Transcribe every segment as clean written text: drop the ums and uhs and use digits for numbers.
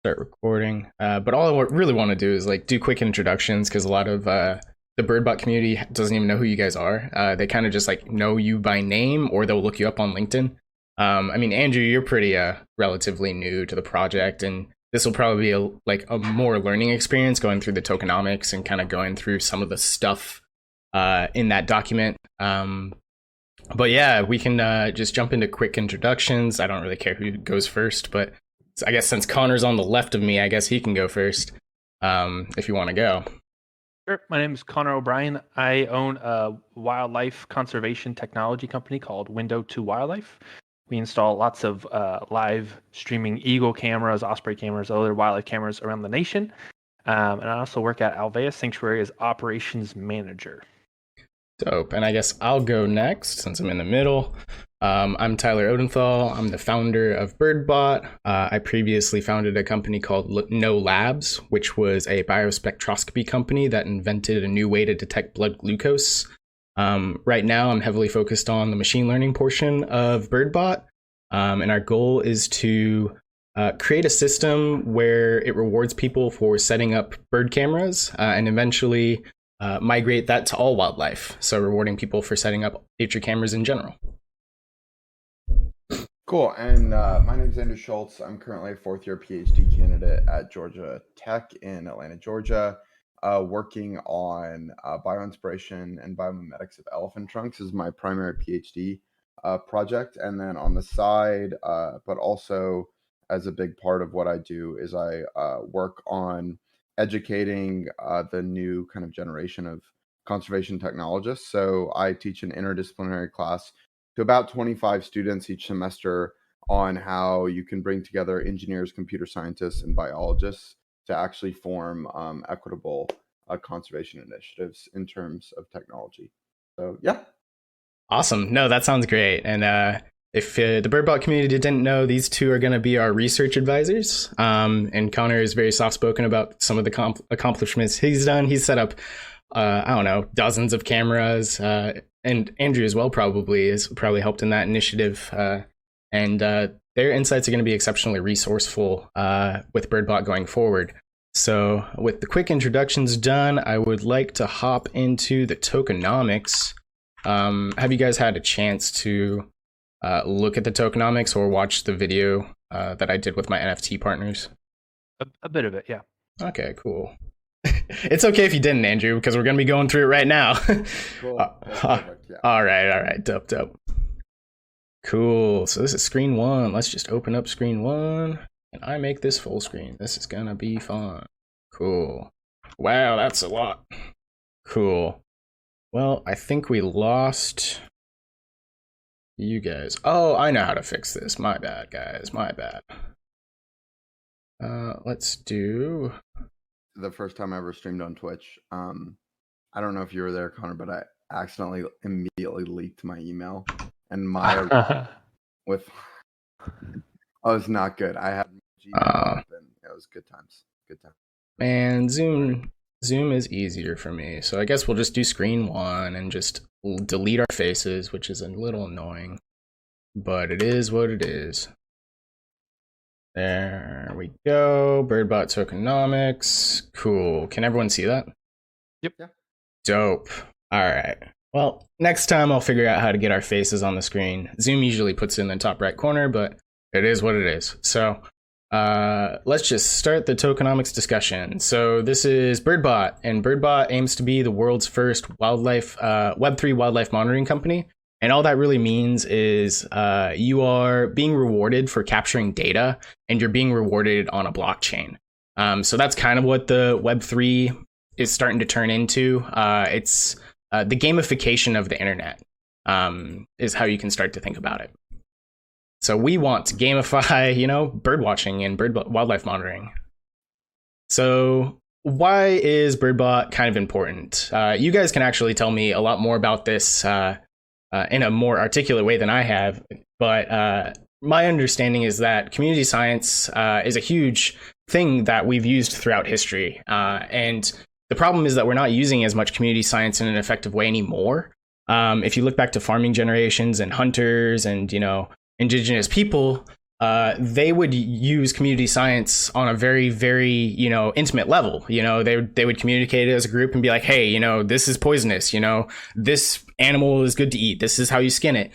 Start recording. But all I really want to do is like do quick introductions because a lot of the Birdbot community doesn't even know who you guys are. They kind of just like know you by name or they'll look you up on LinkedIn. I mean, Andrew, you're pretty relatively new to the project, and this will probably be a more learning experience going through the tokenomics and kind of going through some of the stuff in that document. But yeah, we can just jump into quick introductions. I don't really care who goes first, but I guess since Connor's on the left of me, I guess he can go first if you want to go. Sure. My name is Connor O'Brien. I own a wildlife conservation technology company called Window to Wildlife. We install lots of live streaming eagle cameras, osprey cameras, other wildlife cameras around the nation. And I also work at Alvea Sanctuary as operations manager. Dope. And I guess I'll go next since I'm in the middle. I'm Tyler Odenthal. I'm the founder of Birdbot. I previously founded a company called No Labs, which was a biospectroscopy company that invented a new way to detect blood glucose. Right now, I'm heavily focused on the machine learning portion of Birdbot. And our goal is to create a system where it rewards people for setting up bird cameras and eventually migrate that to all wildlife. So rewarding people for setting up nature cameras in general. Cool. And my name is Andrew Schultz. I'm currently a fourth-year PhD candidate at Georgia Tech in Atlanta, Georgia, working on bioinspiration and biomimetics of elephant trunks is my primary PhD project. And then on the side, but also as a big part of what I do is I work on educating the new kind of generation of conservation technologists. So I teach an interdisciplinary class to about 25 students each semester on how you can bring together engineers, computer scientists, and biologists to actually form equitable conservation initiatives in terms of technology. So, yeah. Awesome. No, that sounds great. And if the Birdbot community didn't know, these two are going to be our research advisors. And Connor is very soft-spoken about some of the accomplishments he's done. He's set up, I don't know, dozens of cameras. And Andrew as well probably has helped in that initiative. And their insights are going to be exceptionally resourceful with Birdbot going forward. So with the quick introductions done, I would like to hop into the tokenomics. Have you guys had a chance to look at the tokenomics or watch the video that I did with my NFT partners? A bit of it, yeah. Okay, cool. It's okay if you didn't, Andrew, because we're going to be going through it right now. Cool. Yeah. All right. Dope. Cool. So this is screen one. Let's just open up screen one. And I make this full screen. This is going to be fun. Cool. Wow, that's a lot. Cool. Well, I think we lost you guys. Oh, I know how to fix this. My bad, guys. My bad. Let's do... The first time I ever streamed on Twitch, I don't know if you were there, Connor, but I accidentally immediately leaked my email, and my with oh, it's not good. I had Gmail up, and it was good times. Man, Zoom is easier for me, so I guess we'll just do screen one and just delete our faces, which is a little annoying, but it is what it is. There we go. Birdbot tokenomics. Cool. Can everyone see that? Yep. Yeah. Dope. All right. Well, next time I'll figure out how to get our faces on the screen. Zoom usually puts it in the top right corner, but it is what it is. So let's just start the tokenomics discussion. So this is Birdbot, and Birdbot aims to be the world's first Web3 wildlife monitoring company. And all that really means is you are being rewarded for capturing data, and you're being rewarded on a blockchain. So that's kind of what the Web3 is starting to turn into. It's the gamification of the internet is how you can start to think about it. So we want to gamify, bird watching and wildlife monitoring. So why is Birdbot kind of important? You guys can actually tell me a lot more about this in a more articulate way than I have, but my understanding is that community science is a huge thing that we've used throughout history, and the problem is that we're not using as much community science in an effective way anymore. If you look back to farming generations and hunters and indigenous people, they would use community science on a very, very, intimate level. They would communicate as a group and be like, hey, this is poisonous. This animal is good to eat. This is how you skin it.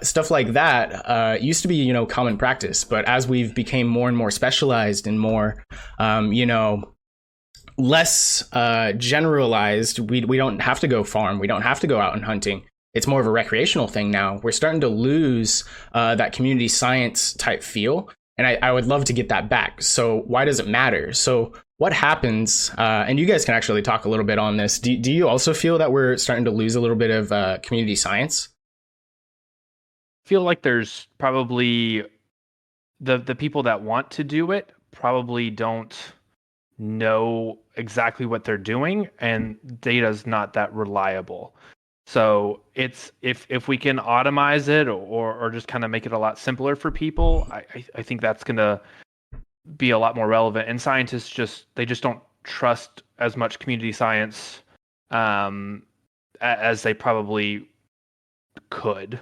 Stuff like that used to be, common practice. But as we've become more and more specialized and more, less generalized, we don't have to go farm. We don't have to go out and hunting. It's more of a recreational thing now. We're starting to lose that community science type feel. And I would love to get that back. So why does it matter? So what happens, and you guys can actually talk a little bit on this. Do you also feel that we're starting to lose a little bit of community science? I feel like there's probably the people that want to do it probably don't know exactly what they're doing, and data's not that reliable. So it's if we can automize it or just kind of make it a lot simpler for people, I think that's going to be a lot more relevant. And scientists just don't trust as much community science as they probably could.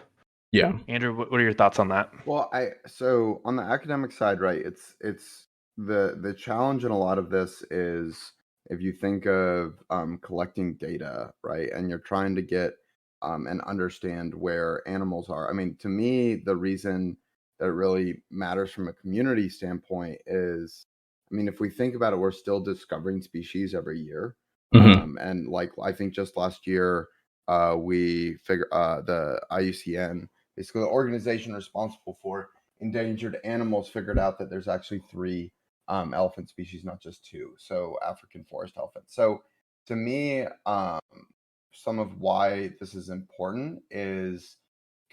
Yeah. Andrew, what are your thoughts on that? Well, so on the academic side, right, it's the challenge in a lot of this is if you think of collecting data, right, and you're trying to get and understand where animals are. I mean, to me, the reason that it really matters from a community standpoint is, I mean, if we think about it, we're still discovering species every year. Mm-hmm. And like, I think just last year, we figured the IUCN, basically the organization responsible for endangered animals, figured out that there's actually 3 elephant species, not just 2. So African forest elephant. So to me, some of why this is important is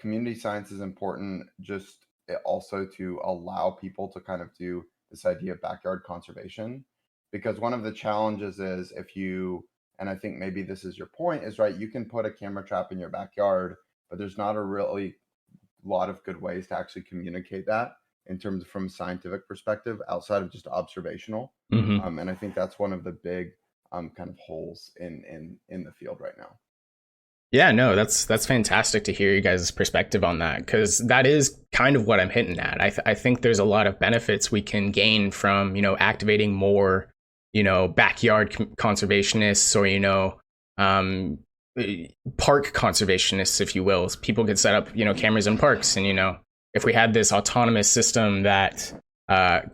community science is important just also to allow people to kind of do this idea of backyard conservation. Because one of the challenges is if you, and I think maybe this is your point, is right, you can put a camera trap in your backyard, but there's not a really lot of good ways to actually communicate that in terms of from a scientific perspective outside of just observational. Mm-hmm. And I think that's one of the big kind of holes in the field right now. Yeah, no, that's fantastic to hear you guys' perspective on that, because that is kind of what I'm hinting at. I think there's a lot of benefits we can gain from, activating more, backyard conservationists or, park conservationists, if you will. So people could set up, cameras in parks. And, if we had this autonomous system that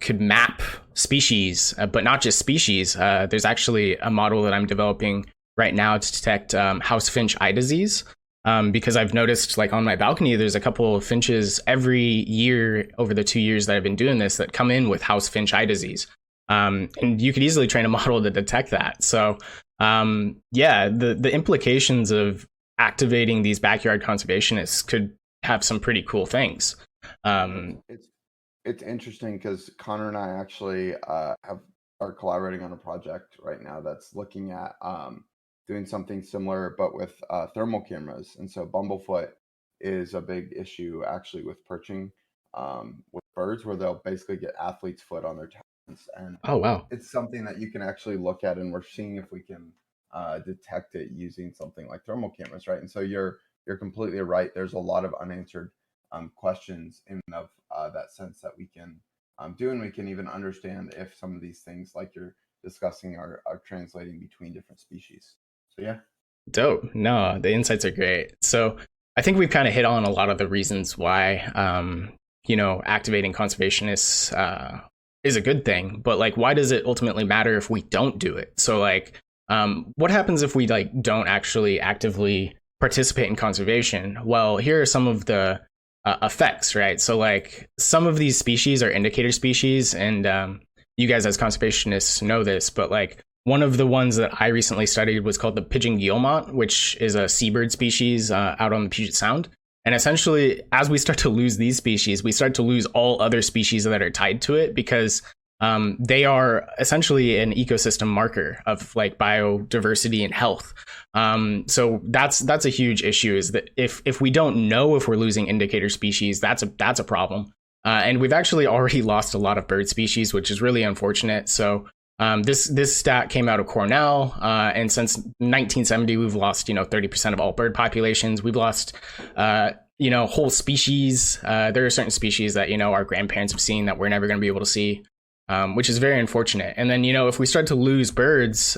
could map species, but not just species, there's actually a model that I'm developing right now to detect house finch eye disease, because I've noticed, like, on my balcony, there's a couple of finches every year over the 2 years that I've been doing this that come in with house finch eye disease. And you could easily train a model to detect that. So the implications of activating these backyard conservationists could have some pretty cool things. It's interesting because Connor and I actually are collaborating on a project right now that's looking at doing something similar, but with thermal cameras. And so Bumblefoot is a big issue actually with perching with birds, where they'll basically get athlete's foot on their talons. And oh, wow. It's something that you can actually look at, and we're seeing if we can detect it using something like thermal cameras, right? And so you're completely right. There's a lot of unanswered questions in of that sense that we can do, and we can even understand if some of these things, like you're discussing, are translating between different species. So yeah. Dope. No, the insights are great. So I think we've kind of hit on a lot of the reasons why, activating conservationists is a good thing, but like, why does it ultimately matter if we don't do it? So like, what happens if we like don't actually actively participate in conservation? Well, here are some of the effects, right? So like, some of these species are indicator species, and you guys as conservationists know this, but like, one of the ones that I recently studied was called the pigeon guillemot, which is a seabird species out on the Puget Sound. And essentially, as we start to lose these species, we start to lose all other species that are tied to it, because they are essentially an ecosystem marker of like biodiversity and health. So that's a huge issue, is that if we don't know if we're losing indicator species, that's a problem. And we've actually already lost a lot of bird species, which is really unfortunate. So this stat came out of Cornell, and since 1970, we've lost 30% of all bird populations. We've lost whole species. There are certain species that, our grandparents have seen that we're never going to be able to see, which is very unfortunate. And then, if we start to lose birds,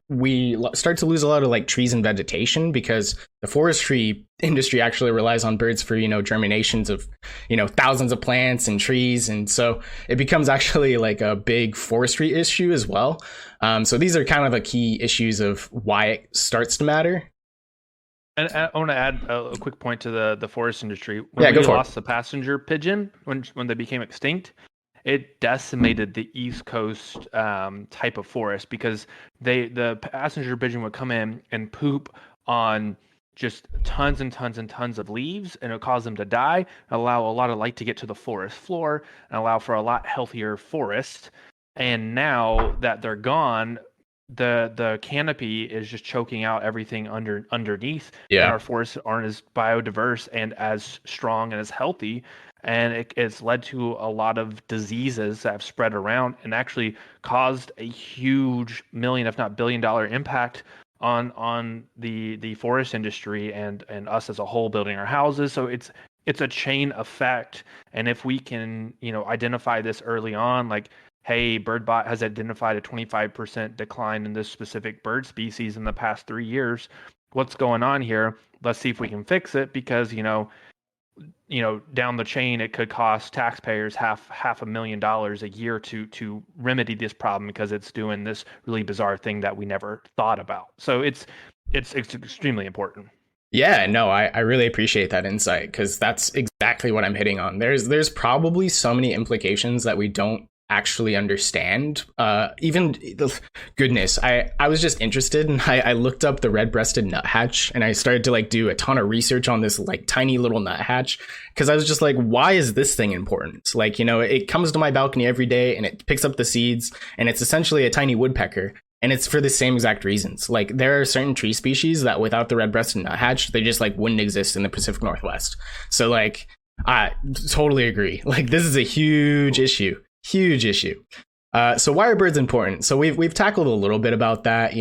we start to lose a lot of like trees and vegetation, because the forestry industry actually relies on birds for, germinations of, thousands of plants and trees. And so it becomes actually like a big forestry issue as well. So these are kind of the key issues of why it starts to matter. And I want to add a quick point to the forest industry. When we lost the passenger pigeon, when they became extinct, it decimated the East Coast type of forest, because the passenger pigeon would come in and poop on just tons and tons and tons of leaves, and it would cause them to die, allow a lot of light to get to the forest floor, and allow for a lot healthier forest. And now that they're gone, the canopy is just choking out everything underneath. Yeah. And our forests aren't as biodiverse and as strong and as healthy. And it's led to a lot of diseases that have spread around and actually caused a huge million, if not billion-dollar impact on the forest industry and us as a whole building our houses. So it's a chain effect. And if we can, identify this early on, like, hey, BirdBot has identified a 25% decline in this specific bird species in the past 3 years. What's going on here? Let's see if we can fix it, because, down the chain, it could cost taxpayers $500,000 a year to remedy this problem, because it's doing this really bizarre thing that we never thought about. So it's extremely important. Yeah, no, I really appreciate that insight, because that's exactly what I'm hitting on. There's probably so many implications that we don't actually understand. Goodness, I was just interested, and I looked up the red-breasted nuthatch, and I started to like do a ton of research on this like tiny little nuthatch, because I was just like, why is this thing important? Like, it comes to my balcony every day and it picks up the seeds, and it's essentially a tiny woodpecker. And it's for the same exact reasons. Like, there are certain tree species that without the red-breasted nuthatch, they just like wouldn't exist in the Pacific Northwest. So like, I totally agree. Like, this is a huge issue. Huge issue. So why are birds important? So we've tackled a little bit about that,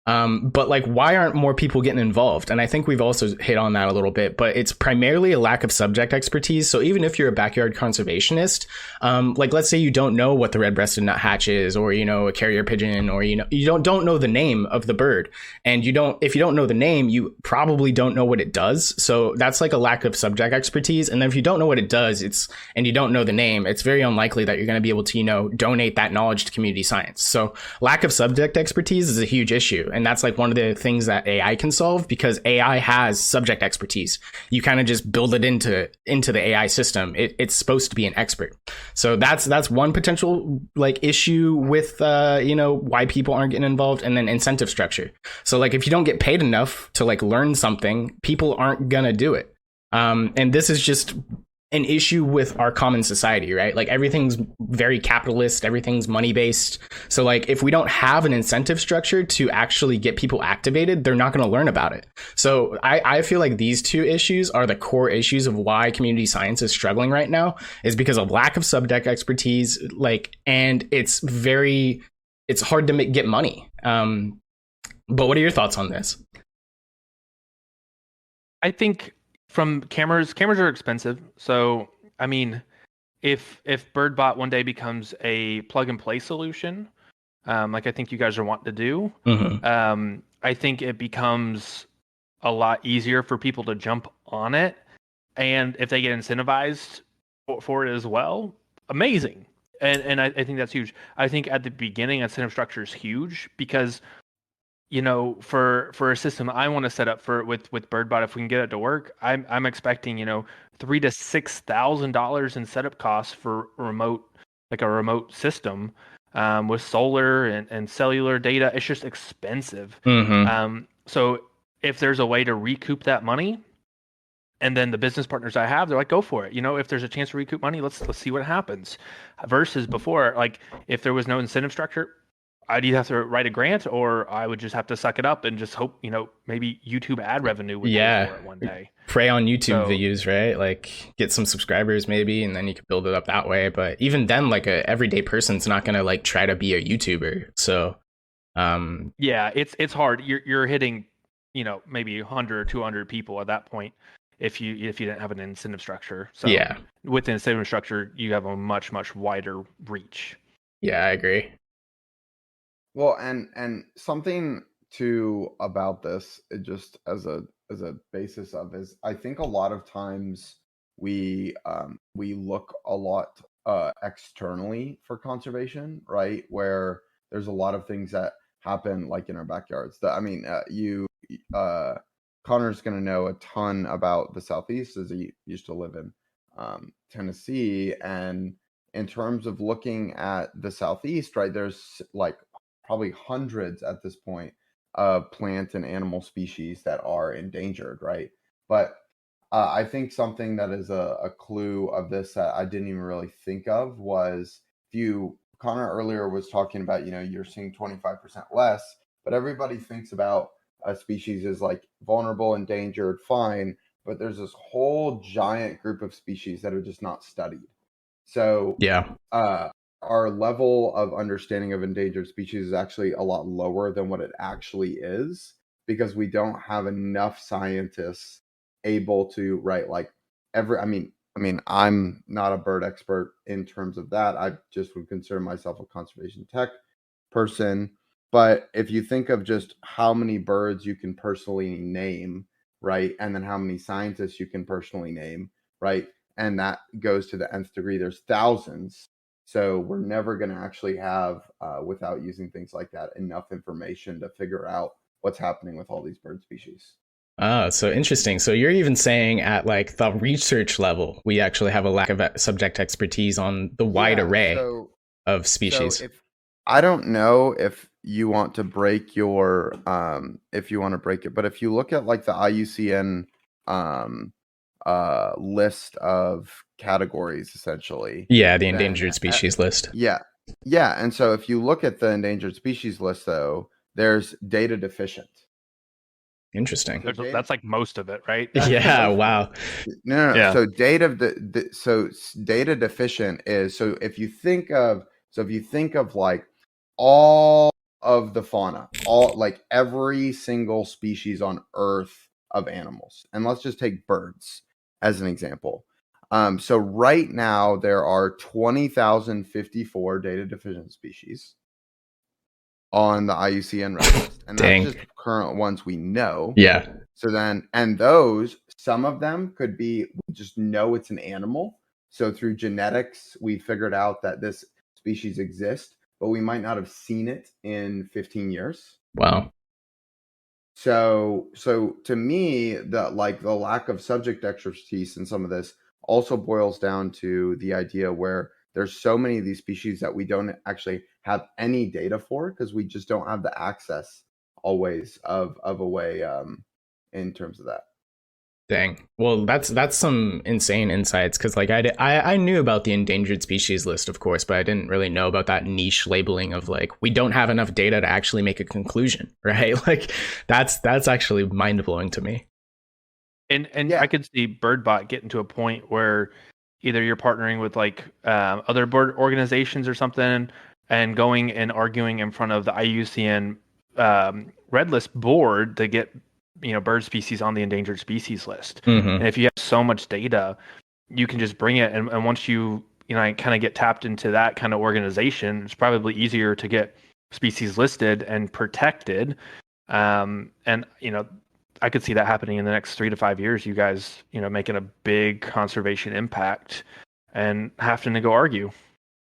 but like, why aren't more people getting involved? And I think we've also hit on that a little bit, but it's primarily a lack of subject expertise. So even if you're a backyard conservationist, like let's say you don't know what the red-breasted nuthatch is, or a carrier pigeon, or you don't know the name of the bird, and if you don't know the name, you probably don't know what it does. So that's like a lack of subject expertise. And then if you don't know what it does, and you don't know the name, it's very unlikely that you're going to be able to donate that knowledge to community science. So lack of subject expertise is a huge issue. And that's like one of the things that AI can solve, because AI has subject expertise. You kind of just build it into the AI system. It's supposed to be an expert. So that's one potential like issue with why people aren't getting involved. And then incentive structure. So like, if you don't get paid enough to like learn something, people aren't gonna do it. And this is just an issue with our common society, right? Like, everything's very capitalist, everything's money based. So like, if we don't have an incentive structure to actually get people activated, they're not going to learn about it. So I feel like these two issues are the core issues of why community science is struggling right now, is because of lack of subject expertise, and it's hard to get money. But what are your thoughts on this? I think from cameras are expensive. So, I mean, if BirdBot one day becomes a plug and play solution, like I think you guys are wanting to do, I think it becomes a lot easier for people to jump on it. And if they get incentivized for it as well, amazing. And I think that's huge. I think at the beginning, incentive structure is huge, because for a system I want to set up with BirdBot, if we can get it to work, I'm expecting $3,000 to $6,000 in setup costs for a remote system, with solar and cellular data. It's just expensive. So if there's a way to recoup that money, and then the business partners I have, they're like, go for it. If there's a chance to recoup money, let's see what happens. Versus before, like, if there was no incentive structure, I'd either have to write a grant, or I would just have to suck it up and just hope, maybe YouTube ad revenue would pay for it one day. Prey on YouTube views, right? Like, get some subscribers maybe, and then you could build it up that way. But even then, like, a everyday person's not gonna like try to be a YouTuber. So yeah, it's hard. You're hitting, maybe 100 or 200 people at that point. if you didn't have an incentive structure. So Yeah. with the incentive structure, you have a much wider reach. Yeah, I agree. Well, and something too about this, just as a basis of, is I think a lot of times we look a lot externally for conservation, right? Where there's a lot of things that happen like in our backyards. That I mean, Connor's going to know a ton about the Southeast, as he used to live in Tennessee, and in terms of looking at the Southeast, right? There's like probably hundreds at this point of plant and animal species that are endangered, right? But I think something that is a clue of this that I didn't even really think of was, Connor earlier was talking about, you're seeing 25% less, but everybody thinks about a species as like vulnerable, endangered, fine, but there's this whole giant group of species that are just not studied. So Yeah. Our level of understanding of endangered species is actually a lot lower than what it actually is, because we don't have enough scientists able to write like I mean, I'm not a bird expert in terms of that. I just would consider myself a conservation tech person. But if you think of just how many birds you can personally name, right, and then how many scientists you can personally name, right, and that goes to the nth degree, there's thousands. So we're never going to actually have, without using things like that, enough information to figure out what's happening with all these bird species. Oh, so interesting. So you're even saying at like the research level, we actually have a lack of subject expertise on the wide array of species. So I don't know if you want to break your, if you want to break it, but if you look at like the IUCN list of categories, essentially. Yeah, the endangered species list. Yeah. And so if you look at the endangered species list, though, there's data deficient. Interesting. That's like most of it, right? Yeah. Wow. No. Yeah. So data deficient is, so if you think of like all of the fauna, all like every single species on Earth of animals, and let's just take birds as an example. So right now there are 20,054 data deficient species on the IUCN red list, and that's just current ones we know. Yeah. So then, and those, some of them could be, we just know it's an animal. So through genetics, we figured out that this species exists, but we might not have seen it in 15 years. Wow. So to me, the lack of subject expertise in some of this also boils down to the idea where there's so many of these species that we don't actually have any data for, because we just don't have the access always of a way in terms of that. Dang. Well, that's some insane insights, because like I knew about the endangered species list, of course, but I didn't really know about that niche labeling of like, we don't have enough data to actually make a conclusion, right? Like that's actually mind blowing to me. And yeah. I could see BirdBot getting to a point where either you're partnering with like other bird organizations or something, and going and arguing in front of the IUCN Red List board to get bird species on the endangered species list. Mm-hmm. And if you have so much data, you can just bring it, and once you kind of get tapped into that kind of organization, it's probably easier to get species listed and protected. And I could see that happening in the next 3 to 5 years. You guys, making a big conservation impact and having to go argue.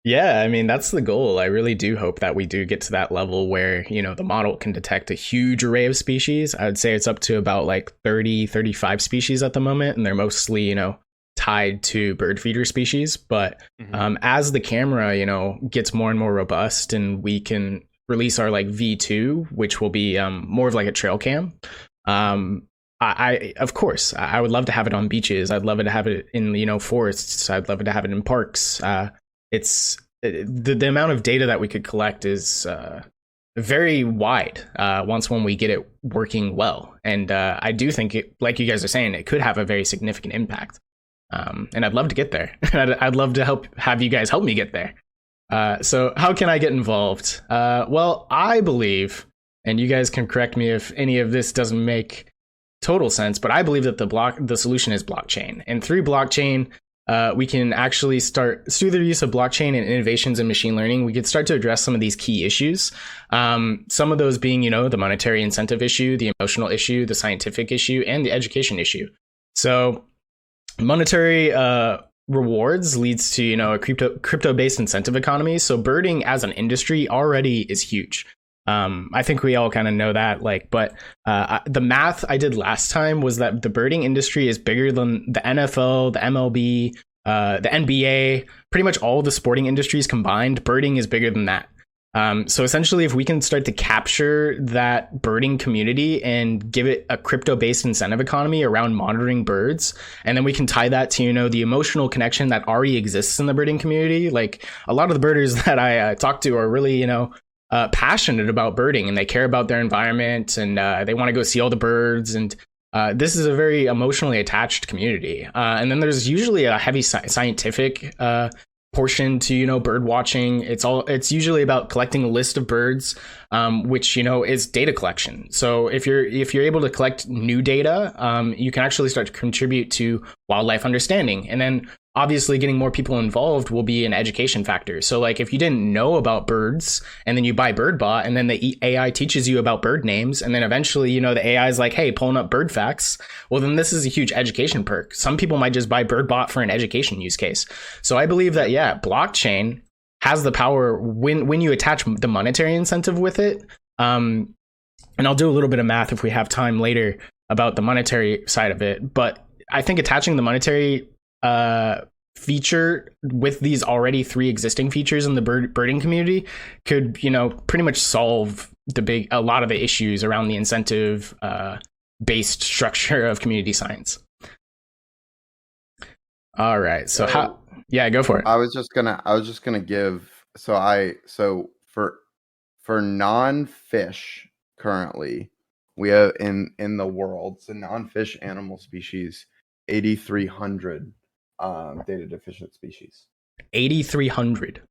Yeah, I mean, that's the goal. I really do hope that we do get to that level where, the model can detect a huge array of species. I would say it's up to about like 30, 35 species at the moment, and they're mostly, tied to bird feeder species. But as the camera, gets more and more robust, and we can release our like V2, which will be more of like a trail cam. I of course, I would love to have it on beaches. I'd love to have it in, forests. I'd love to have it in parks. It's the amount of data that we could collect is very wide when we get it working well. And I do think it, like you guys are saying, it could have a very significant impact. And I'd love to get there. I'd love to have you guys help me get there. So how can I get involved? Well, I believe, and you guys can correct me if any of this doesn't make total sense, but I believe that the solution is blockchain. And through blockchain, we can actually start, through the use of blockchain and innovations in machine learning, we could start to address some of these key issues. Some of those being, the monetary incentive issue, the emotional issue, the scientific issue, and the education issue. So monetary rewards leads to, a crypto-based incentive economy. So birding as an industry already is huge. I think we all kind of know that, but the math I did last time was that the birding industry is bigger than the NFL, the MLB, the NBA, pretty much all the sporting industries combined. Birding is bigger than that. So essentially, if we can start to capture that birding community and give it a crypto-based incentive economy around monitoring birds, and then we can tie that to, the emotional connection that already exists in the birding community. Like a lot of the birders that I talk to are really, passionate about birding, and they care about their environment, and they want to go see all the birds. And this is a very emotionally attached community. And then there's usually a heavy scientific portion to bird watching. It's usually about collecting a list of birds, which is data collection. So if you're able to collect new data, you can actually start to contribute to wildlife understanding. And then obviously getting more people involved will be an education factor. So like if you didn't know about birds and then you buy BirdBot and then the AI teaches you about bird names, and then eventually, the AI is like, hey, pulling up bird facts. Well, then this is a huge education perk. Some people might just buy BirdBot for an education use case. So I believe that, blockchain has the power when you attach the monetary incentive with it. And I'll do a little bit of math if we have time later about the monetary side of it. But I think attaching the monetary feature with these already 3 existing features in the birding community could, pretty much solve a lot of the issues around the incentive based structure of community science. All right. So go for it. I was just gonna give for non-fish currently, we have in the world, so non-fish animal species, 8,300 data deficient species. 8,300.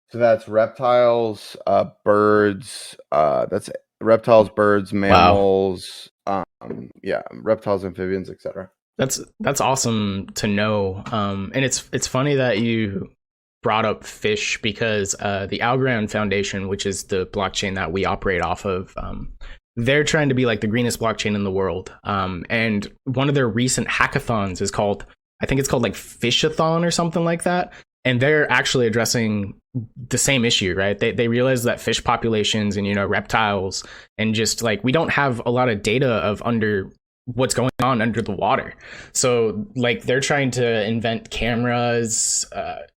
So that's reptiles, birds. That's reptiles, birds, mammals. Wow. Reptiles, amphibians, etc. That's awesome to know. And it's funny that you brought up fish, because the Algorand Foundation, which is the blockchain that we operate off of, they're trying to be like the greenest blockchain in the world. And one of their recent hackathons is called like Fishathon or something like that. And they're actually addressing the same issue, right? They realize that fish populations and, reptiles, and just like, we don't have a lot of data of what's going on under the water. So like they're trying to invent cameras,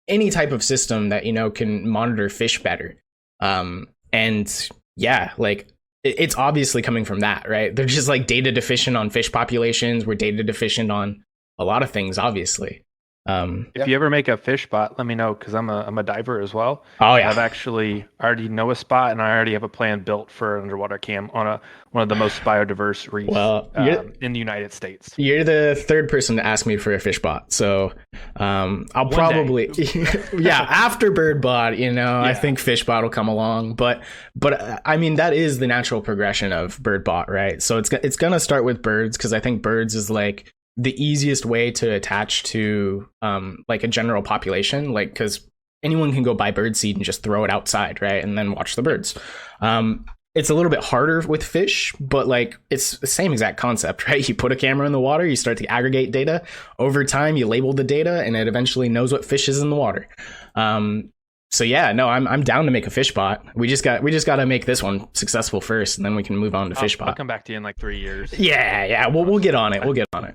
any type of system that, can monitor fish better. It's obviously coming from that, right? They're just like data deficient on fish populations. We're data deficient on a lot of things, obviously. If you ever make a fish spot, let me know, because I'm a diver as well. Oh yeah, I've actually already know a spot, and I already have a plan built for an underwater cam on one of the most biodiverse reefs in the United States. You're the third person to ask me for a fish bot, so I'll probably after BirdBot, I think FishBot will come along, but I mean that is the natural progression of BirdBot, right? So it's gonna start with birds, because I think birds is like the easiest way to attach to like a general population, like because anyone can go buy bird seed and just throw it outside, right, and then watch the birds. It's a little bit harder with fish, but like it's the same exact concept, right? You put a camera in the water, you start to aggregate data. Over time, you label the data, and it eventually knows what fish is in the water. So I'm down to make a fish bot. We just got to make this one successful first, and then we can move on to fish bot. I'll come back to you in like 3 years. Yeah. We'll get on it.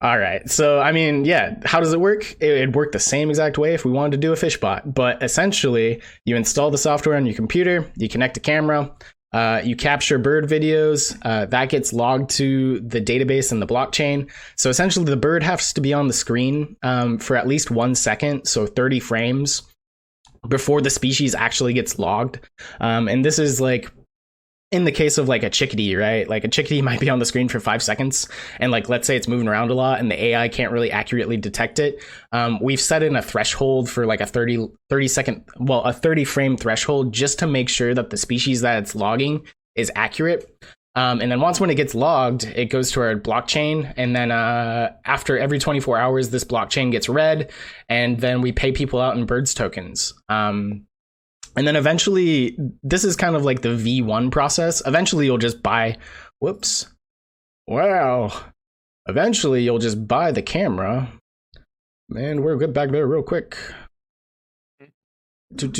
All right. So, I mean, how does it work? It'd work the same exact way if we wanted to do a fish bot. But essentially, you install the software on your computer, you connect a camera, you capture bird videos, that gets logged to the database in the blockchain. So essentially, the bird has to be on the screen for at least 1 second, so 30 frames, before the species actually gets logged. And this is like, in the case of like a chickadee, right? Like a chickadee might be on the screen for 5 seconds, and like, let's say it's moving around a lot and the AI can't really accurately detect it. We've set in a threshold for like a 30 frame threshold, just to make sure that the species that it's logging is accurate. And then when it gets logged, it goes to our blockchain. And then after every 24 hours, this blockchain gets read. And then we pay people out in birds tokens. And then eventually, this is kind of like the V1 process. Eventually, you'll just buy... Whoops. Wow. Eventually, you'll just buy the camera. Man, we'll get back there real quick. Do.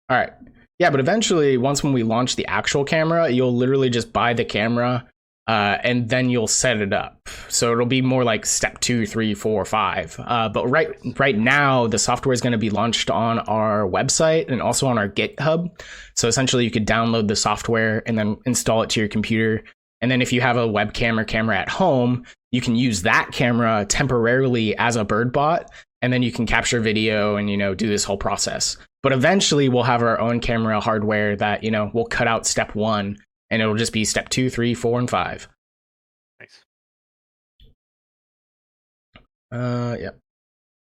All right. Yeah, but eventually, when we launch the actual camera, you'll literally just buy the camera, and then you'll set it up. So it'll be more like step 2, 3, 4, 5. But right now, the software is going to be launched on our website and also on our GitHub. So essentially, you could download the software and then install it to your computer. And then if you have a webcam or camera at home, you can use that camera temporarily as a bird bot, and then you can capture video and, do this whole process. But eventually we'll have our own camera hardware that, we'll cut out step 1 and it'll just be step 2, 3, 4, and 5. Nice. Yeah.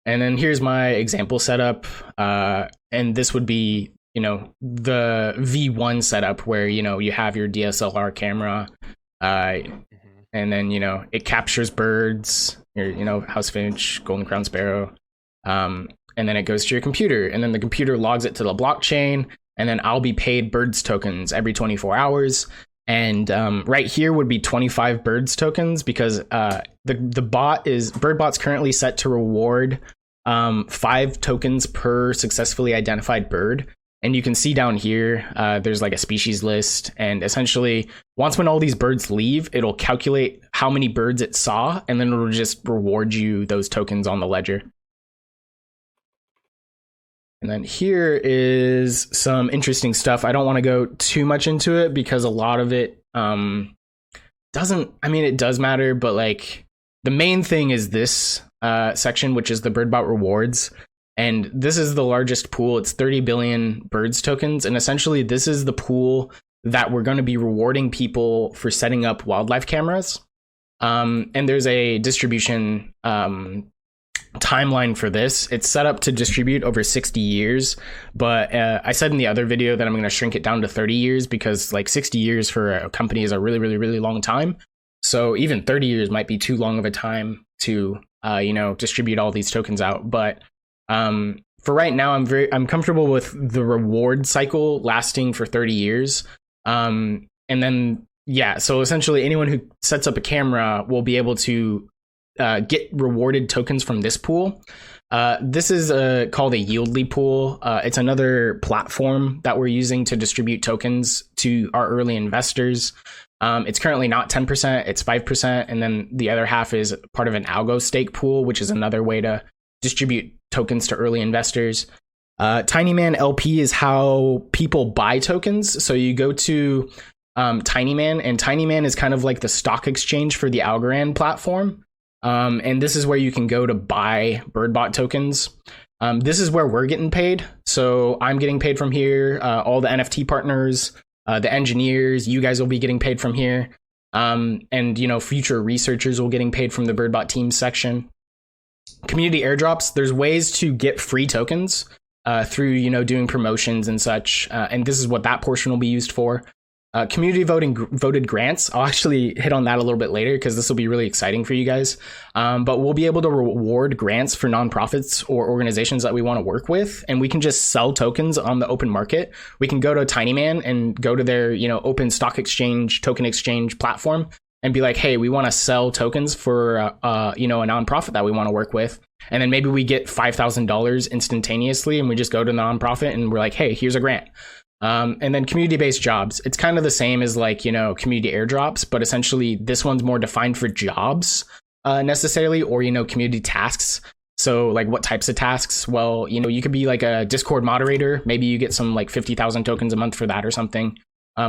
And then here's my example setup. And this would be, the V1 setup where, you have your DSLR camera, and then, it captures birds, your, house finch, golden crown sparrow. And then it goes to your computer, and then the computer logs it to the blockchain, and then I'll be paid birds tokens every 24 hours. And right here would be 25 birds tokens, because BirdBot's currently set to reward 5 tokens per successfully identified bird. And you can see down here, there's like a species list, and essentially when all these birds leave, it'll calculate how many birds it saw, and then it'll just reward you those tokens on the ledger. And then here is some interesting stuff. I don't want to go too much into it because a lot of it it does matter, but like the main thing is this section, which is the BirdBot rewards. And this is the largest pool. It's 30 billion birds tokens. And essentially this is the pool that we're going to be rewarding people for setting up wildlife cameras. And there's a distribution timeline for this. It's set up to distribute over 60 years, but I said in the other video that I'm going to shrink it down to 30 years because like 60 years for a company is a really, really, really long time. So even 30 years might be too long of a time to distribute all these tokens out. But for right now, I'm comfortable with the reward cycle lasting for 30 years. And then so essentially anyone who sets up a camera will be able to get rewarded tokens from this pool. This is called a Yieldly pool. It's another platform that we're using to distribute tokens to our early investors. It's currently not 10%, it's 5%. And then the other half is part of an algo stake pool, which is another way to distribute tokens to early investors. Tinyman LP is how people buy tokens. So you go to Tinyman, and Tinyman is kind of like the stock exchange for the Algorand platform. And this is where you can go to buy BirdBot tokens. This is where we're getting paid. So I'm getting paid from here. All the NFT partners, the engineers, you guys will be getting paid from here. And, future researchers will getting paid from the BirdBot team section. Community airdrops, there's ways to get free tokens through, doing promotions and such. And this is what that portion will be used for. Community voted grants. I'll actually hit on that a little bit later because this will be really exciting for you guys. But we'll be able to reward grants for nonprofits or organizations that we want to work with. And we can just sell tokens on the open market. We can go to Tinyman and go to their, open stock exchange, token exchange platform and be like, hey, we want to sell tokens for, a nonprofit that we want to work with. And then maybe we get $5,000 instantaneously and we just go to the nonprofit and we're like, hey, here's a grant. And then community-based jobs. It's kind of the same as like, community airdrops, but essentially this one's more defined for jobs necessarily, or, community tasks. So like what types of tasks? Well, you could be like a Discord moderator. Maybe you get some like 50,000 tokens a month for that or something.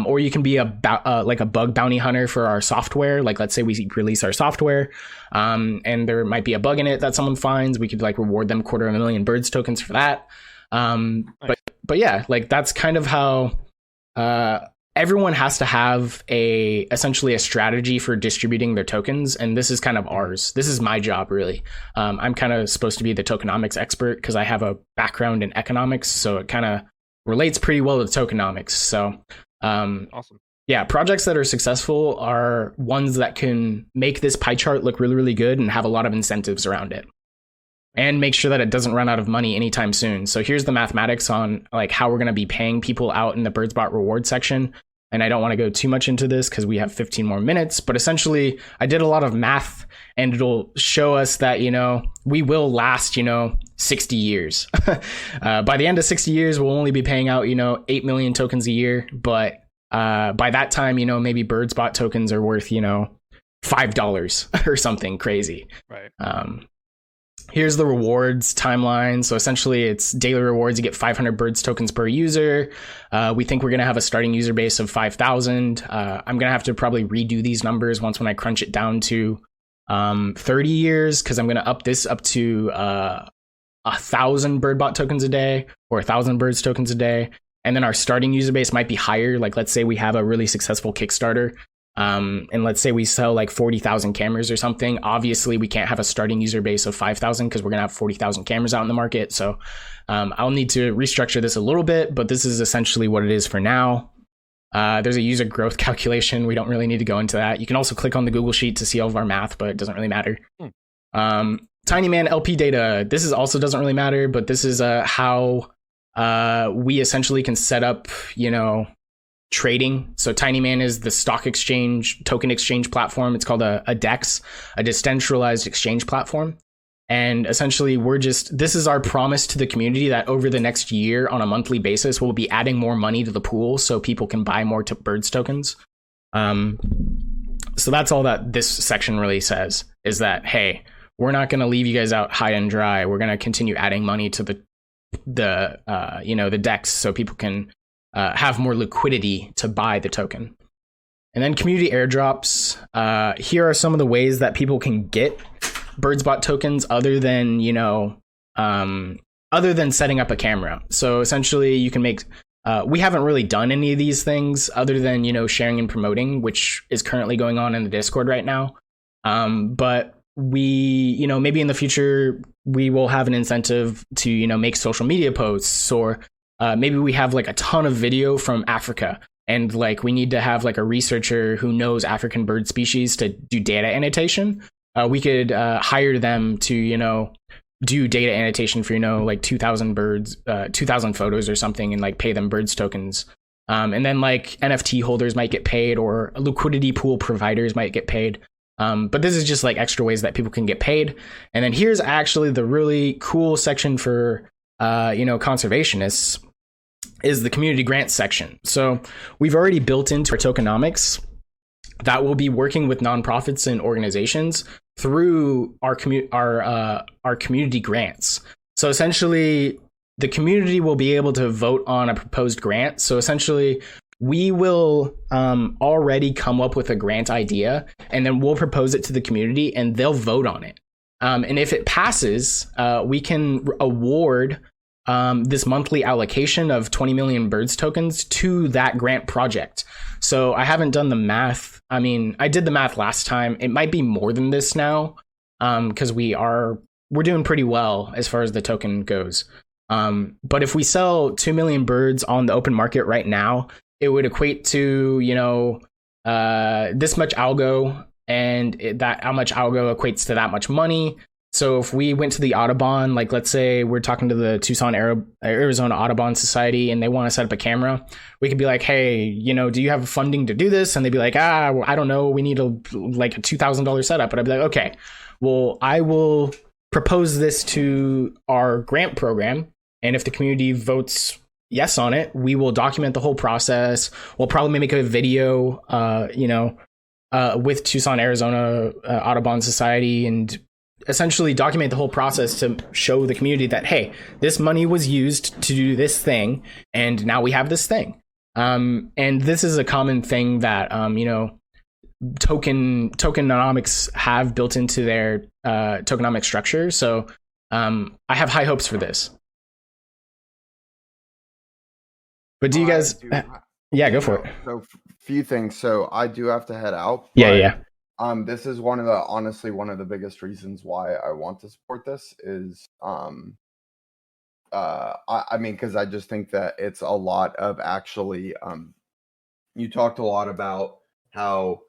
Or you can be like a bug bounty hunter for our software. Like, let's say we release our software and there might be a bug in it that someone finds. We could like reward them 250,000 birds tokens for that. Nice. But yeah, like that's kind of how everyone has to have essentially a strategy for distributing their tokens. And this is kind of ours. This is my job, really. I'm kind of supposed to be the tokenomics expert because I have a background in economics. So it kind of relates pretty well to tokenomics. So Awesome. Yeah, projects that are successful are ones that can make this pie chart look really, really good and have a lot of incentives around it, and make sure that it doesn't run out of money anytime soon. So here's the mathematics on like how we're going to be paying people out in the BirdsBot reward section. And I don't want to go too much into this because we have 15 more minutes, but essentially I did a lot of math and it'll show us that, we will last, 60 years. By the end of 60 years, we'll only be paying out, 8 million tokens a year. But by that time, maybe BirdsBot tokens are worth, $5 or something crazy. Right. Here's the rewards timeline. So essentially it's daily rewards. You get 500 birds tokens per user. We think we're going to have a starting user base of 5,000. I'm going to have to probably redo these numbers when I crunch it down to 30 years, because I'm going to up this up to 1,000 BirdBot tokens a day or 1,000 birds tokens a day. And then our starting user base might be higher. Like, let's say we have a really successful Kickstarter. And let's say we sell like 40,000 cameras or something. Obviously, we can't have a starting user base of 5,000 because we're going to have 40,000 cameras out in the market. So I'll need to restructure this a little bit, but this is essentially what it is for now. There's a user growth calculation. We don't really need to go into that. You can also click on the Google Sheet to see all of our math, but it doesn't really matter. TinyMan LP data. This is also doesn't really matter, but this is how we essentially can set up, trading. So TinyMan is the stock exchange, token exchange platform. It's called a DEX, a decentralized exchange platform. And essentially this is our promise to the community that over the next year on a monthly basis, we'll be adding more money to the pool so people can buy more birds tokens. So that's all that this section really says, is that, hey, we're not going to leave you guys out high and dry. We're going to continue adding money to the DEX so people can have more liquidity to buy the token. And then community airdrops. Here are some of the ways that people can get BirdsBot tokens other than setting up a camera. So essentially you can make, we haven't really done any of these things other than, sharing and promoting, which is currently going on in the Discord right now. But we, maybe in the future we will have an incentive to, make social media posts, or maybe we have like a ton of video from Africa and like we need to have like a researcher who knows African bird species to do data annotation. We could hire them to, do data annotation for, like 2,000 birds, 2,000 photos or something, and like pay them birds tokens. And then like NFT holders might get paid, or liquidity pool providers might get paid. But this is just like extra ways that people can get paid. And then here's actually the really cool section for, conservationists, is the community grants section. So we've already built into our tokenomics that will be working with nonprofits and organizations through our community grants. So essentially, the community will be able to vote on a proposed grant. So essentially, we will already come up with a grant idea, and then we'll propose it to the community, and they'll vote on it. And if it passes, we can award this monthly allocation of 20 million birds tokens to that grant project. So I haven't done the math. I mean, I did the math last time. It might be more than this now, because we're doing pretty well as far as the token goes. But if we sell 2 million birds on the open market right now, it would equate to, this much algo, and how much algo equates to that much money. So if we went to the Audubon, like let's say we're talking to the Tucson, Arizona Audubon Society, and they want to set up a camera, we could be like, hey, do you have funding to do this? And they'd be like, well, I don't know. We need a $2,000 setup. But I'd be like, okay, well, I will propose this to our grant program. And if the community votes yes on it, we will document the whole process. We'll probably make a video, with Tucson, Arizona Audubon Society, and essentially document the whole process to show the community that, hey, this money was used to do this thing, and now we have this thing. And this is a common thing that tokenomics have built into their tokenomic structure. So I have high hopes for this. But do you guys? Yeah, go for it. So few things. So I do have to head out. Yeah. This is one of the biggest reasons why I want to support this is, because I just think that it's a lot of actually you talked a lot about how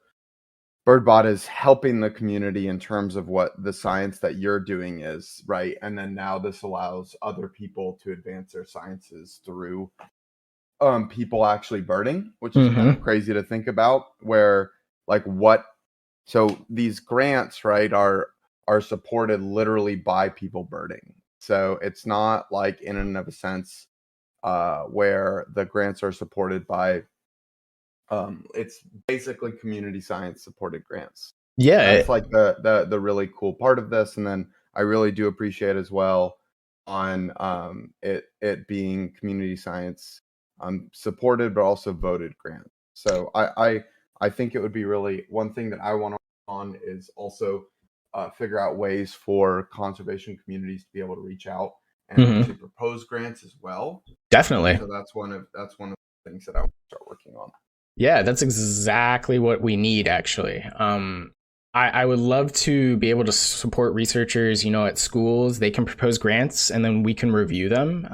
BirdBot is helping the community in terms of what the science that you're doing is, right? And then now this allows other people to advance their sciences through people actually birding, which is kind of crazy to think about, where like so these grants, right, are supported literally by people birding. So it's not like in and of a sense where the grants are supported by it's basically community science supported grants. Yeah, That's like the really cool part of this. And then I really do appreciate as well on it being community science supported but also voted grant. So I think it would be really, one thing that I want on is also figure out ways for conservation communities to be able to reach out and to propose grants as well. Definitely. So that's one of the things that I want to start working on. Yeah, that's exactly what we need, actually. I would love to be able to support researchers, at schools. They can propose grants and then we can review them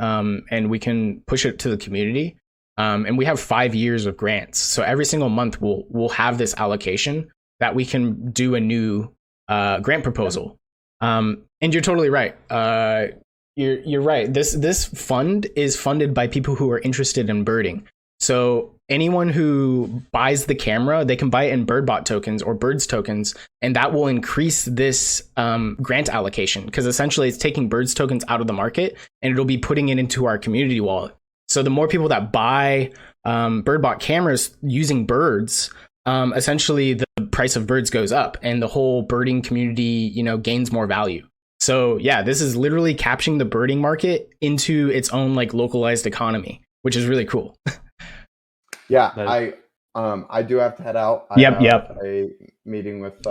and we can push it to the community. And we have 5 years of grants. So every single month we'll have this allocation that we can do a new grant proposal. And you're totally right. You're right. This fund is funded by people who are interested in birding. So anyone who buys the camera, they can buy it in BirdBot tokens or Birds tokens, and that will increase this grant allocation, because essentially it's taking Birds tokens out of the market and it'll be putting it into our community wallet. So the more people that buy BirdBot cameras using birds, essentially the price of birds goes up and the whole birding community, gains more value. So yeah, this is literally capturing the birding market into its own like localized economy, which is really cool. Yeah, I do have to head out. I Yep. have a meeting with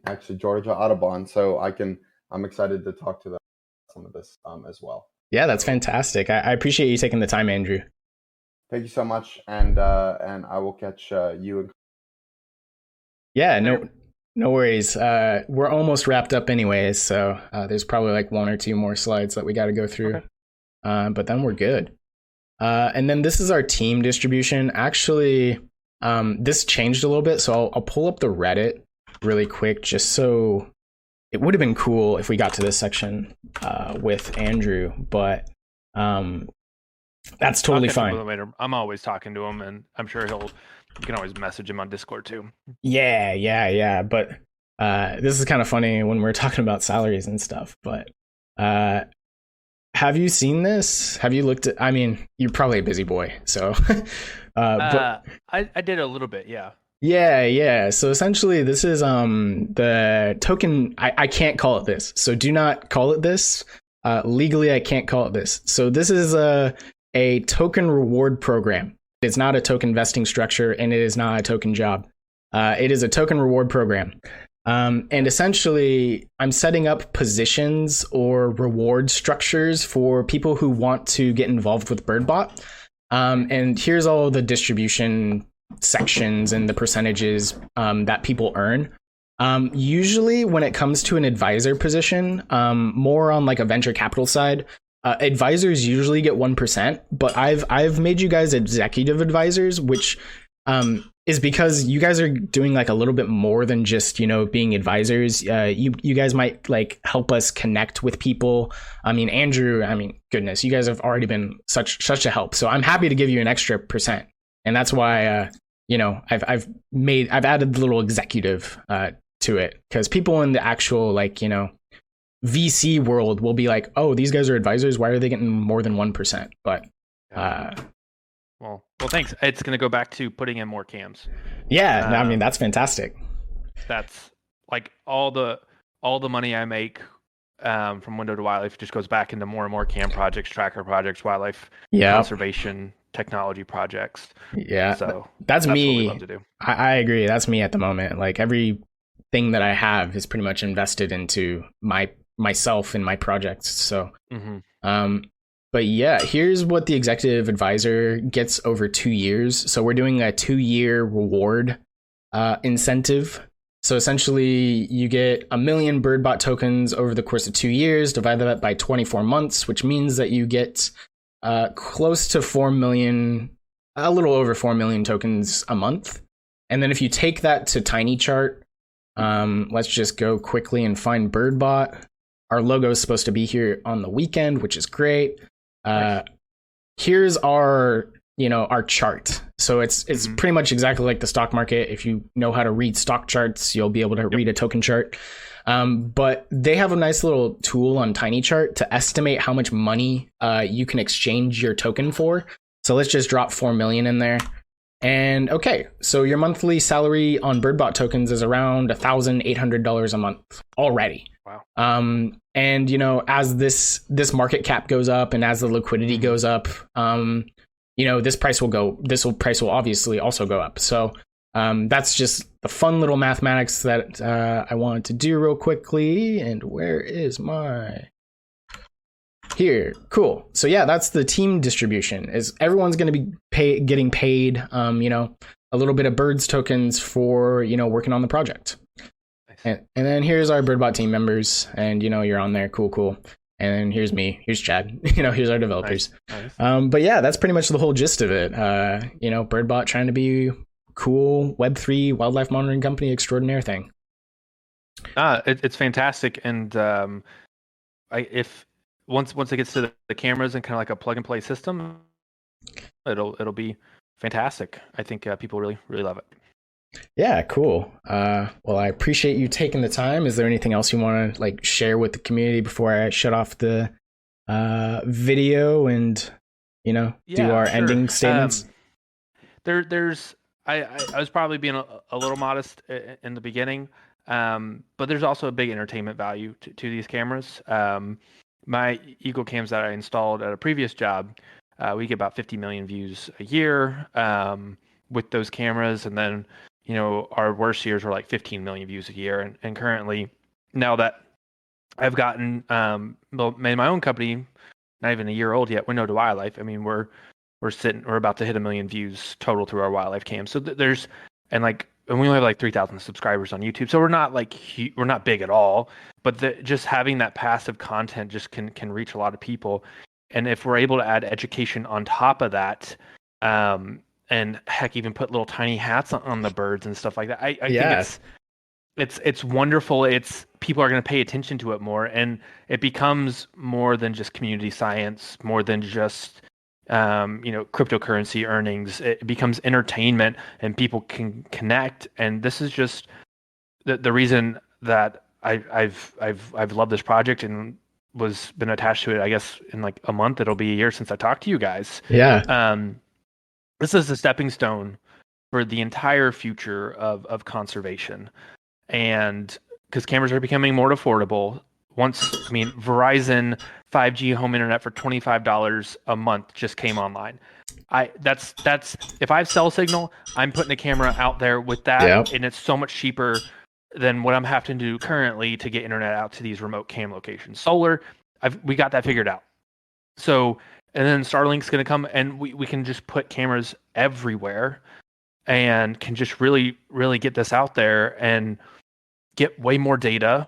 actually Georgia Audubon, so I'm excited to talk to them about some of this as well. Yeah, that's fantastic. I appreciate you taking the time, Andrew. Thank you so much, and I will catch you. Yeah, no worries. We're almost wrapped up anyways, so there's probably like 1 or 2 more slides that we got to go through, but then we're good. And then this is our team distribution. Actually, this changed a little bit, so I'll pull up the Reddit really quick, just so it would have been cool if we got to this section with Andrew, but that's totally fine. Later. I'm always talking to him, and I'm sure you can always message him on Discord too. Yeah. But this is kind of funny when we're talking about salaries and stuff, but have you seen this? Have you looked at, you're probably a busy boy, so. But I did a little bit, yeah. Yeah. So essentially this is the token, I can't call it this, so do not call it this. Legally, I can't call it this. So this is a token reward program. It's not a token vesting structure, and it is not a token job. It is a token reward program. And essentially, I'm setting up positions or reward structures for people who want to get involved with BirdBot. And here's all the distribution sections and the percentages that people earn. Usually, when it comes to an advisor position, more on like a venture capital side, advisors usually get 1%. But I've made you guys executive advisors, which is because you guys are doing like a little bit more than just, being advisors. You guys might like help us connect with people. Andrew, goodness, you guys have already been such a help. So I'm happy to give you an extra %. And that's why, I've added the little executive to it, because people in the actual VC world will be like, oh, these guys are advisors. Why are they getting more than 1%? But Well, thanks. It's going to go back to putting in more cams. Yeah, that's fantastic. That's like all the money I make from Window to Wildlife just goes back into more and more cam projects, tracker projects, wildlife conservation technology projects. Yeah, so that's me. What we love to do. I agree. That's me at the moment. Like everything that I have is pretty much invested into myself and my projects. So, but yeah, here's what the executive advisor gets over 2 years. So we're doing a 2-year reward incentive. So essentially you get 1 million BirdBot tokens over the course of 2 years, divide that by 24 months, which means that you get close to 4 million a little over 4 million tokens a month. And then if you take that to TinyChart, let's just go quickly and find Birdbot. Our logo is supposed to be here on the weekend, which is great. Nice. Here's our chart. So it's pretty much exactly like the stock market. If you know how to read stock charts, you'll be able to read a token chart. But they have a nice little tool on TinyChart to estimate how much money you can exchange your token for. So let's just drop 4 million in there. And okay, so your monthly salary on Birdbot tokens is around $1,800 a month already. Wow. And as this market cap goes up and as the liquidity goes up, this price will obviously also go up. So that's just the fun little mathematics that I wanted to do real quickly. And where is my... Here, cool. So yeah, that's the team distribution. Is everyone's going to be getting paid, a little bit of Birds tokens for working on the project. Nice. And then here's our Birdbot team members, and you're on there, cool. And then here's me, here's Chad, here's our developers. Nice. But yeah, that's pretty much the whole gist of it. Birdbot trying to be cool Web3 wildlife monitoring company extraordinaire thing. It's fantastic, and if once it gets to the cameras and kind of like a plug and play system, it'll be fantastic. I think people really love it. Yeah, cool. Well, I appreciate you taking the time. Is there anything else you want to share with the community before I shut off the video and do our ending statements? I was probably being a little modest in the beginning, but there's also a big entertainment value to these cameras. My Eagle cams that I installed at a previous job, we get about 50 million views a year with those cameras, and then our worst years were like 15 million views a year. And currently, now that I've gotten made my own company, not even a year old yet, Window to Wildlife. I mean, we're about to hit 1 million views total through our wildlife cam. So and we only have like 3,000 subscribers on YouTube. So we're not big at all, but just having that passive content just can reach a lot of people. And if we're able to add education on top of that, and heck, even put little tiny hats on the birds and stuff like that, I think it's wonderful. People are going to pay attention to it more, and it becomes more than just community science, more than just cryptocurrency earnings. It becomes entertainment, and people can connect. And this is just the reason that I've loved this project and been attached to it. I guess in like a month, it'll be a year since I talked to you guys. Yeah. This is a stepping stone for the entire future of conservation, and because cameras are becoming more affordable. Verizon 5G home internet for $25 a month just came online. That's if I have cell signal, I'm putting a camera out there with that, and it's so much cheaper than what I'm having to do currently to get internet out to these remote cam locations. Solar, we got that figured out. So, and then Starlink's going to come, and we can just put cameras everywhere, and can just really get this out there and get way more data.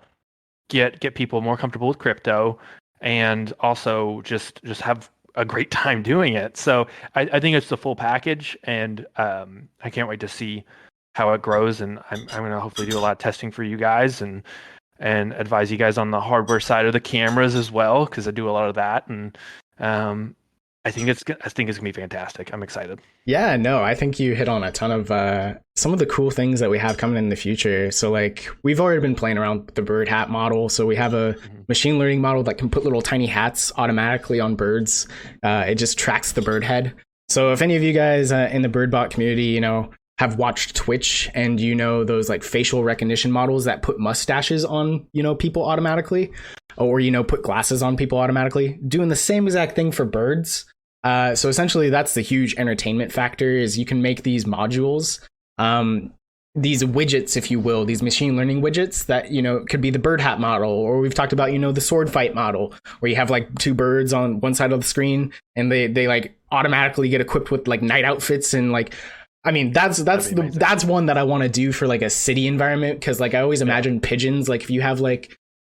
Get people more comfortable with crypto, and also just have a great time doing it. So I think it's the full package, and I can't wait to see how it grows. And I'm going to hopefully do a lot of testing for you guys and advise you guys on the hardware side of the cameras as well, because I do a lot of that. And I think it's gonna be fantastic. I'm excited. Yeah, no, I think you hit on a ton of some of the cool things that we have coming in the future. So we've already been playing around with the bird hat model. So we have a machine learning model that can put little tiny hats automatically on birds. It just tracks the bird head. So if any of you guys in the Birdbot community, have watched Twitch and those facial recognition models that put mustaches on people automatically, or put glasses on people automatically, doing the same exact thing for birds. So essentially that's the huge entertainment factor, is you can make these modules, these widgets, if you will, these machine learning widgets that could be the bird hat model, or we've talked about the sword fight model, where you have two birds on one side of the screen and they automatically get equipped with night outfits. And that's one that I want to do for a city environment, because I always imagine pigeons, if you have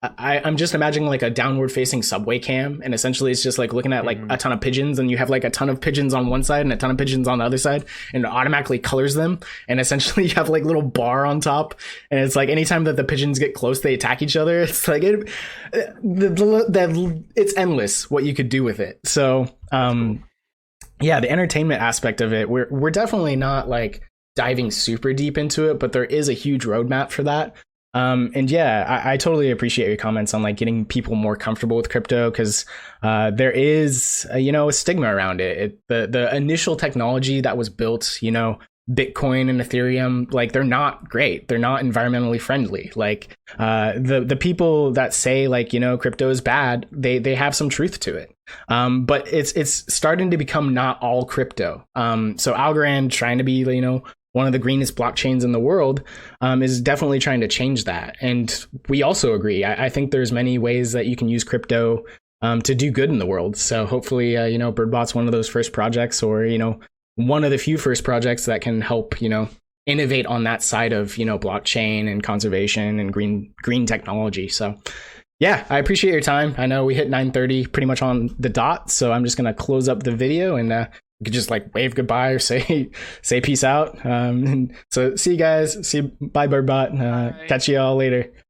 I'm just imagining like a downward facing subway cam, and essentially it's just like looking at like a ton of pigeons, and you have like a ton of pigeons on one side and a ton of pigeons on the other side, and it automatically colors them. And essentially you have like little bar on top, and it's like anytime that the pigeons get close, they attack each other. It's like it's endless what you could do with it. So yeah, the entertainment aspect of it, we're definitely not like diving super deep into it, but there is a huge roadmap for that. And yeah, I totally appreciate your comments on like getting people more comfortable with crypto, because there is a stigma around it. The initial technology that was built, Bitcoin and Ethereum, like they're not great. They're not environmentally friendly. Like the people that say like crypto is bad, they have some truth to it. But it's starting to become not all crypto. So Algorand, trying to be one of the greenest blockchains in the world, is definitely trying to change that. And we also agree. I think there's many ways that you can use crypto to do good in the world. So hopefully, Birdbot's one of those first projects, or, one of the few first projects that can help, innovate on that side of, blockchain and conservation and green technology. So yeah, I appreciate your time. I know we hit 9:30 pretty much on the dot. So I'm just going to close up the video, and you could just like wave goodbye or say peace out. So see you guys. Bye, Birdbot. Catch you all later.